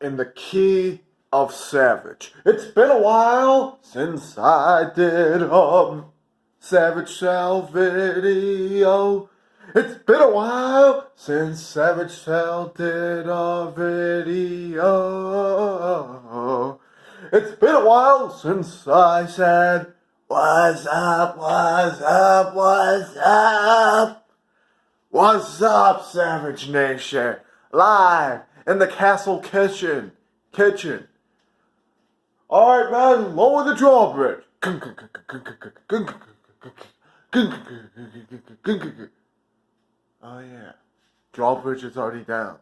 in the key of Savage. It's been a while since I did Savage Sal video. It's been a while since Savage Sal did a video. It's been a while since I said, "What's up, what's up, what's up? What's up, Savage Nation?" Live in the castle kitchen. Alright, man, lower the drawbridge. Oh, yeah. Drawbridge is already down.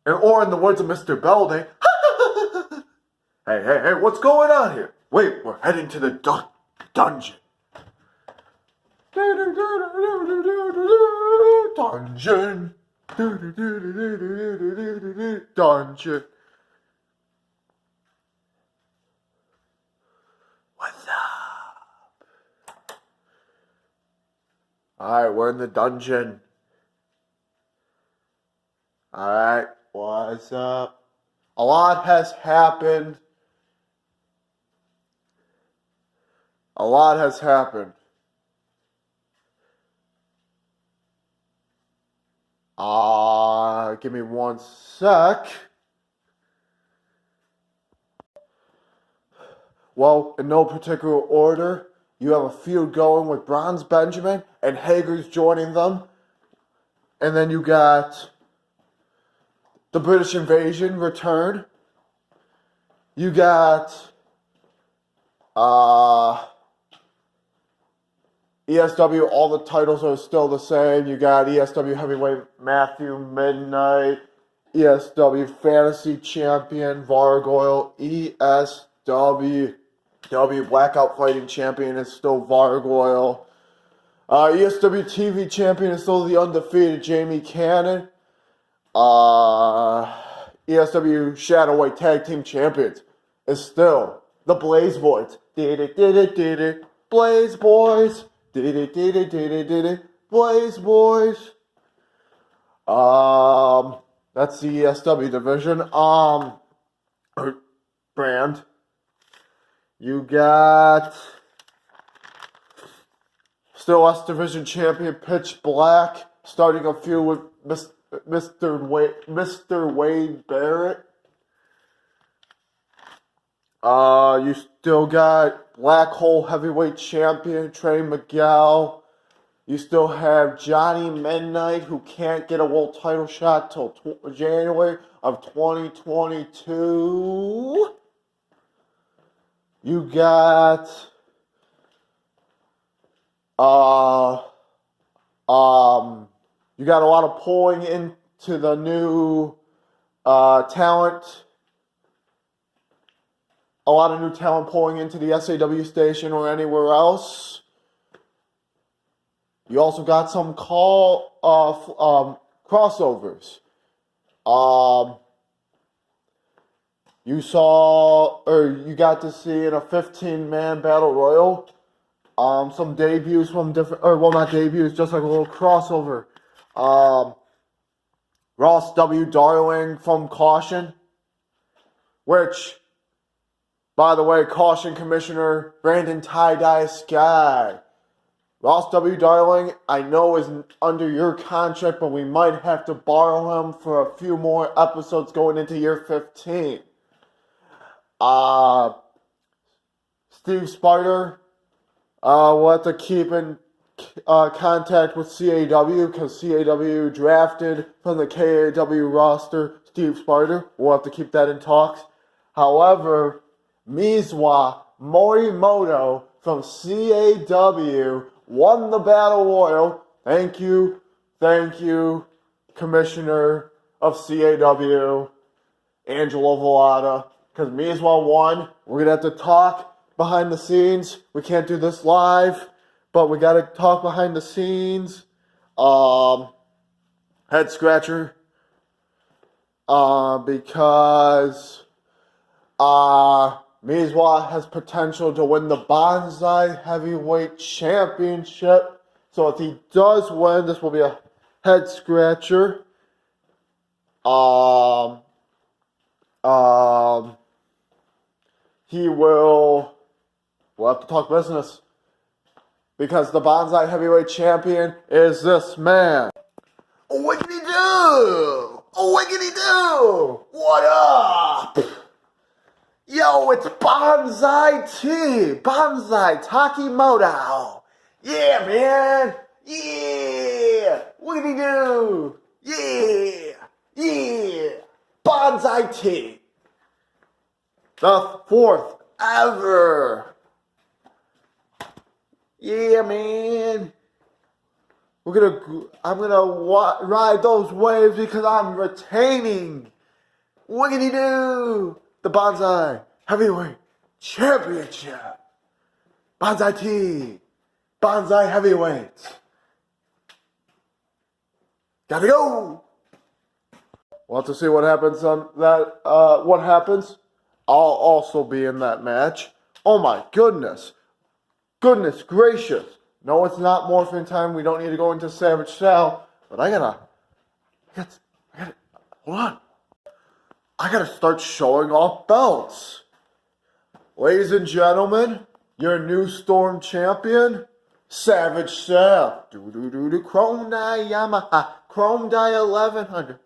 Or in the words of Mr. Belding, hey, what's going on here? Wait, we're heading to the dungeon. Dungeon. Dungeon. What's up? Alright, we're in the dungeon. Alright, what's up? A lot has happened. Give me one sec. Well, in no particular order, you have a feud going with Bronze Benjamin, and Hager's joining them. And then you got the British Invasion return. You got ESW, all the titles are still the same. You got ESW Heavyweight Matthew Midnight, ESW Fantasy Champion Vargoyle, ESW Blackout Fighting Champion is still Vargoyle. ESW TV Champion is still the undefeated Jamie Cannon. ESW Shadowweight Tag Team Champions is still the Blaze Boys. Blaze Boys. Blaze Boys. That's the ESW division. Brand. You got still S Division Champion Pitch Black, starting a feud with Mr. Wade Barrett. You still got Black Hole Heavyweight Champion Trey Miguel. You still have Johnny Midnight, who can't get a world title shot till January of 2022. You got you got a lot of pulling into the new talent. A lot of new talent pulling into the SAW station or anywhere else. You also got some crossovers. You got to see in a 15-man battle royal, some debuts from different, not debuts, just like a little crossover. Ross W. Darling from Caution, which, by the way, Caution Commissioner Brandon Tie-Dye Sky. Ross W. Darling, I know is under your contract, but we might have to borrow him for a few more episodes going into year 15. Steve Spider, we'll have to keep in contact with CAW, because CAW drafted from the KAW roster Steve Spider. We'll have to keep that in talks. However, Mizuwa Morimoto from CAW won the Battle Royal. Thank you, Commissioner of CAW, Angelo Villada, because Mizuwa won. We're going to have to talk behind the scenes. We can't do this live, but we got to talk behind the scenes. Head scratcher. Because Mizuwa has potential to win the Bonsai Heavyweight Championship. So if he does win, this will be a head scratcher. we'll have to talk business. Because the Banzai Heavyweight Champion is this man. Wiggity do! Wiggity do! What up? Yo, it's Banzai T! Banzai Takimoto! Yeah, man! Yeah! Wiggity do! Yeah! Yeah! Banzai T! The 4th ever! Yeah, man. I'm gonna ride those waves because I'm retaining. Wiggity doo! The Banzai Heavyweight Championship. Banzai T. Banzai Heavyweight. Gotta go. We'll have to see what happens on that. What happens? I'll also be in that match. Oh my goodness. Goodness gracious. No, it's not morphing time. We don't need to go into Savage Sal. But I gotta, hold on. I gotta start showing off belts. Ladies and gentlemen, your new Storm champion, Savage Sal. Chrome Die Yamaha. Chrome Die 1100.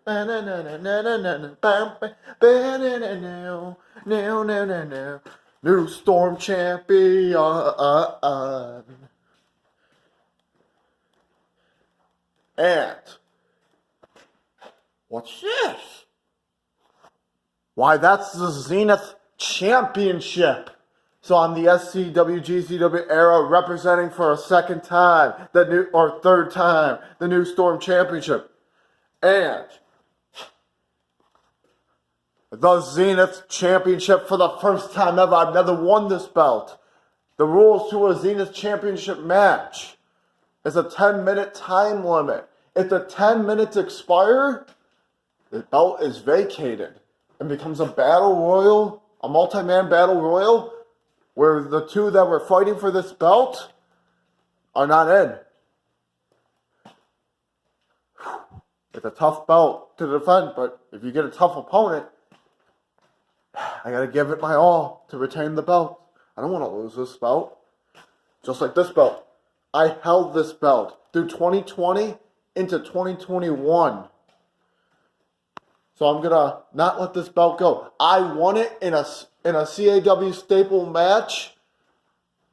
New Storm champion. And what's this? Why, that's the Zenith Championship. So I'm the SCW GCW era representing for a third time, the new Storm Championship. And the Zenith Championship for the first time ever. I've never won this belt. The rules to a Zenith Championship match is a 10-minute time limit. If the 10 minutes expire, the belt is vacated and becomes a battle royal, a multi-man battle royal, where the two that were fighting for this belt are not in. It's a tough belt to defend, but if you get a tough opponent, I gotta give it my all to retain the belt. I don't want to lose this belt. Just like this belt. I held this belt through 2020 into 2021. So I'm gonna not let this belt go. I won it in a CAW staple match.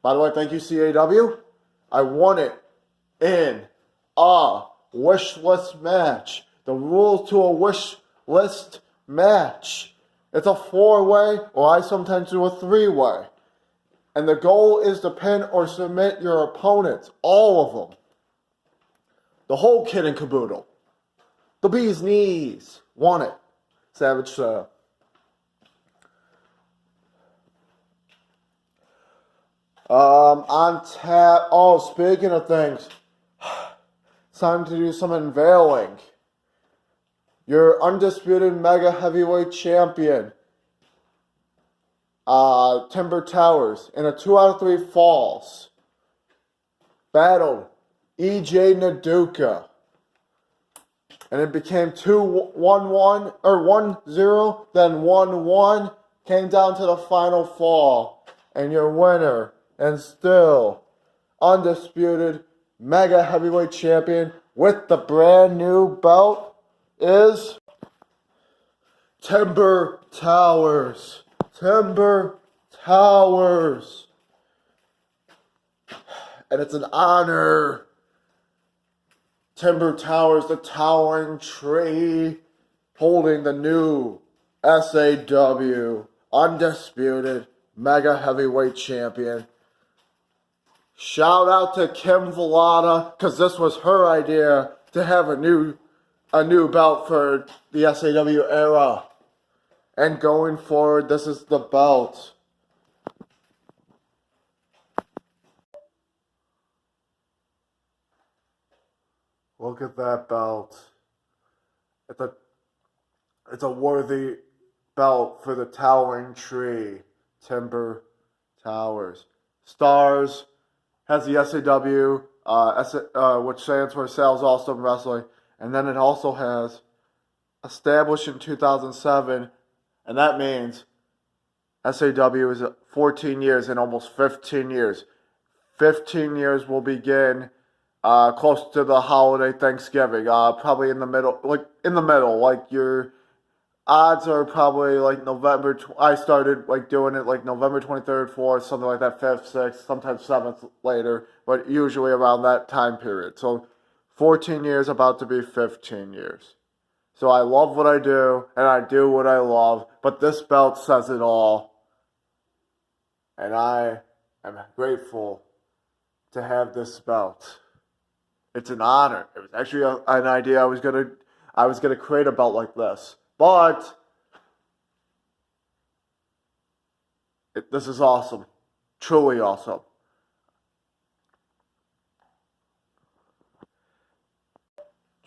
By the way, thank you, CAW. I won it in a wish list match. The rules to a wish list match. It's a 4-way, or I sometimes do a 3-way. And the goal is to pin or submit your opponents. All of them. The whole kit and caboodle. The bee's knees. Won it. Savage Sal. On tap. Oh, speaking of things. It's time to do some unveiling. Your undisputed mega heavyweight champion, Timber Towers, in a 2-out-of-3 falls, battled EJ Naduka. And it became 2-1-1, or 1-0, then 1-1, came down to the final fall. And your winner, and still undisputed mega heavyweight champion with the brand new belt, is Timber Towers. Timber Towers. And it's an honor. Timber Towers, the towering tree, holding the new SAW undisputed mega heavyweight champion. Shout out to Kim Vallada, because this was her idea to have a new belt for the SAW era. And going forward, this is the belt. Look at that belt. It's a worthy belt for the towering tree. Timber Towers. Stars has the SAW, which stands for Sal's Awesome Wrestling. And then it also has established in 2007, and that means SAW is 14 years and almost 15 years. 15 years will begin close to the holiday Thanksgiving. Probably in the middle, like your odds are probably like November. I started like doing it like November 23rd, 4th, something like that, 5th, 6th, sometimes 7th later, but usually around that time period. So 14 years, about to be 15 years. So I love what I do, and I do what I love, but this belt says it all. And I am grateful to have this belt. It's an honor. It was actually an idea I was gonna create a belt like this, but this is awesome, truly awesome.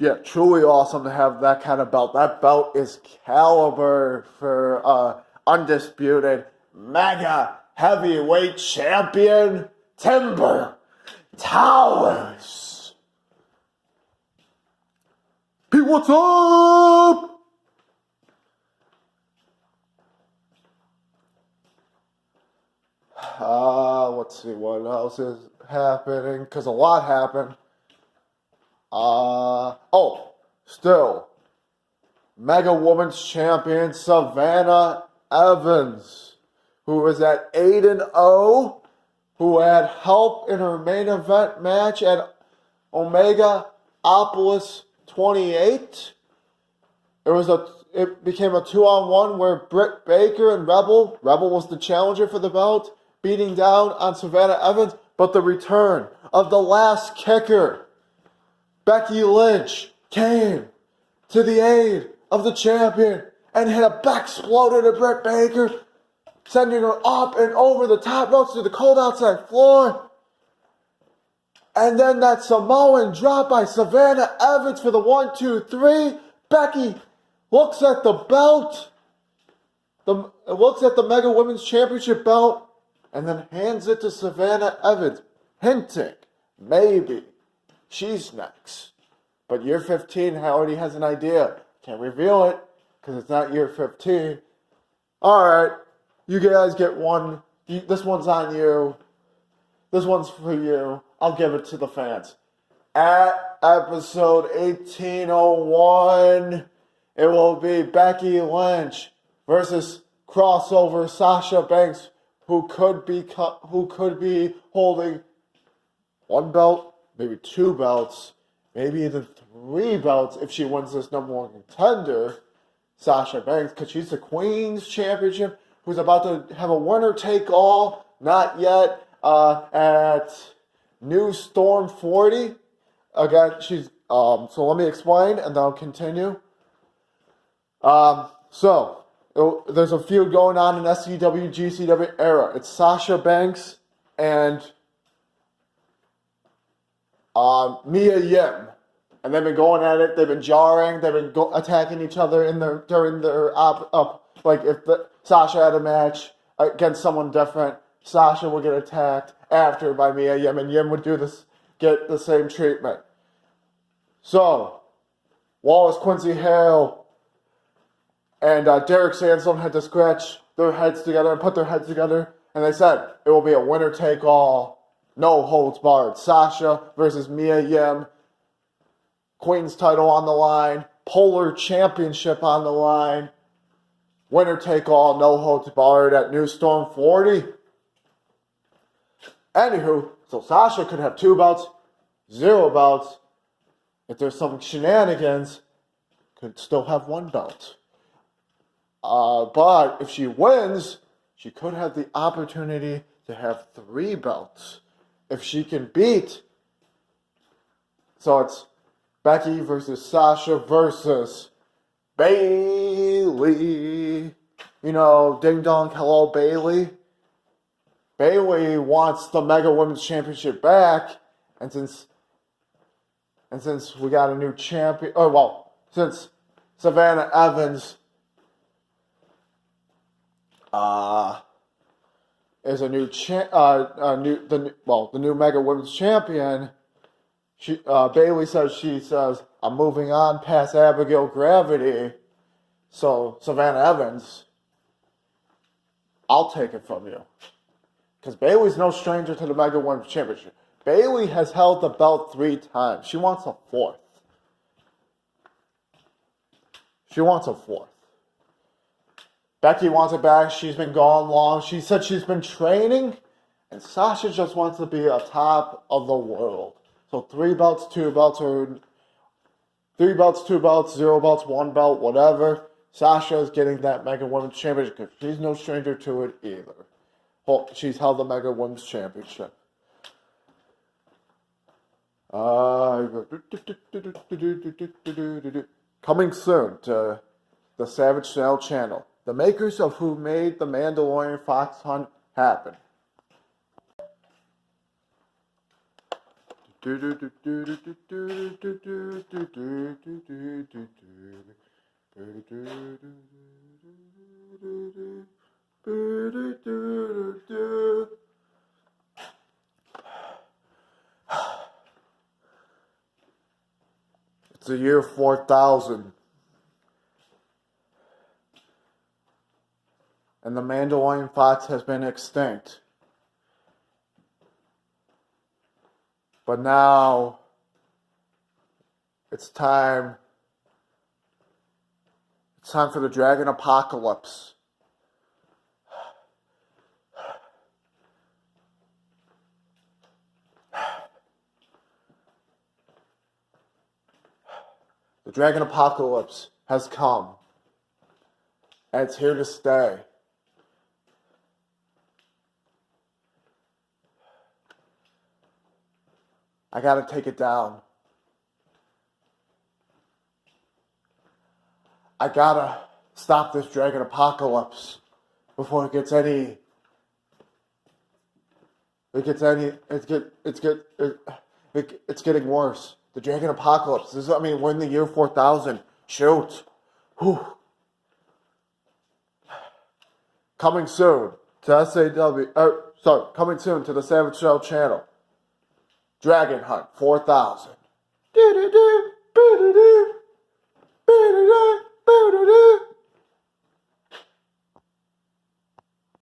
Yeah, truly awesome to have that kind of belt. That belt is caliber for undisputed mega heavyweight champion Timber Towers. Pete, what's up? Let's see what else is happening, because a lot happened. Still, Mega Women's Champion Savannah Evans, who was at 8-0, who had help in her main event match at Omegaopolis 28. It became a 2-on-1 where Britt Baker and Rebel was the challenger for the belt, beating down on Savannah Evans, but the return of the last kicker, Becky Lynch, came to the aid of the champion and hit a backsploder to Britt Baker, sending her up and over the top ropes to the cold outside floor. And then that Samoan drop by Savannah Evans for the 1-2-3. Becky looks at the belt, looks at the Mega Women's Championship belt, and then hands it to Savannah Evans, hinting maybe she's next. But year 15 already has an idea. Can't reveal it because it's not year 15. Alright, you guys get one. This one's on you. This one's for you. I'll give it to the fans. At episode 1801, it will be Becky Lynch versus crossover Sasha Banks, who could be holding one belt, maybe two belts, maybe even three belts if she wins this number one contender, Sasha Banks, because she's the Queen's Championship, who's about to have a winner-take-all, not yet, at New Storm 40. Again, she's, so let me explain, and then I'll continue. There's a feud going on in SCW, GCW era. It's Sasha Banks and Mia Yim. And they've been going at it, they've been jarring, they've been attacking each other during their like if Sasha had a match against someone different, Sasha would get attacked after by Mia Yim, and Yim would get the same treatment. So, Wallace Quincy Hale and Derek Sandstone had to scratch their heads together and put their heads together, and they said it will be a winner-take-all, no holds barred. Sasha versus Mia Yim, Queen's title on the line, Polar Championship on the line, winner-take-all, no holds barred at New Storm 40. Anywho, so Sasha could have 2 belts, 0 belts. If there's some shenanigans, could still have 1 belt. But if she wins, she could have the opportunity to have 3 belts. If she can beat, so it's Becky versus Sasha versus Bayley. You know, ding dong, hello Bayley. Bayley wants the Mega Women's Championship back, and since we got a new champion, since Savannah Evans is a new the new Mega Women's Champion. Bayley says I'm moving on past Abigail Gravity, so Savannah Evans I'll take it from you. Because Bayley's no stranger to the Mega Women's Championship. Bayley has held the belt 3 times. She wants a 4th. She wants a 4th. Becky wants it back. She's been gone long. She said she's been training. And Sasha just wants to be a top of the world. So 3 belts, 2 belts, or 3 belts, 2 belts, 0 belts, 1 belt, whatever. Sasha is getting that Mega Women's Championship because she's no stranger to it either. She's held the Mega Women's Championship. Coming soon to the Savage Sale channel. The makers of who made the Mandalorian Fox Hunt happen. It's the year 4000. And the Mandalorian fox has been extinct. But now it's time for the dragon apocalypse. The dragon apocalypse has come, and it's here to stay. I gotta take it down. I gotta stop this dragon apocalypse before it gets any. It's getting worse. The dragon apocalypse. We're in the year 4000. Shoot. Whew. Coming soon to SAW. Coming soon to the Savage Show channel. Dragon Hunt 4000. Do do do, do do do, do do do, do do do.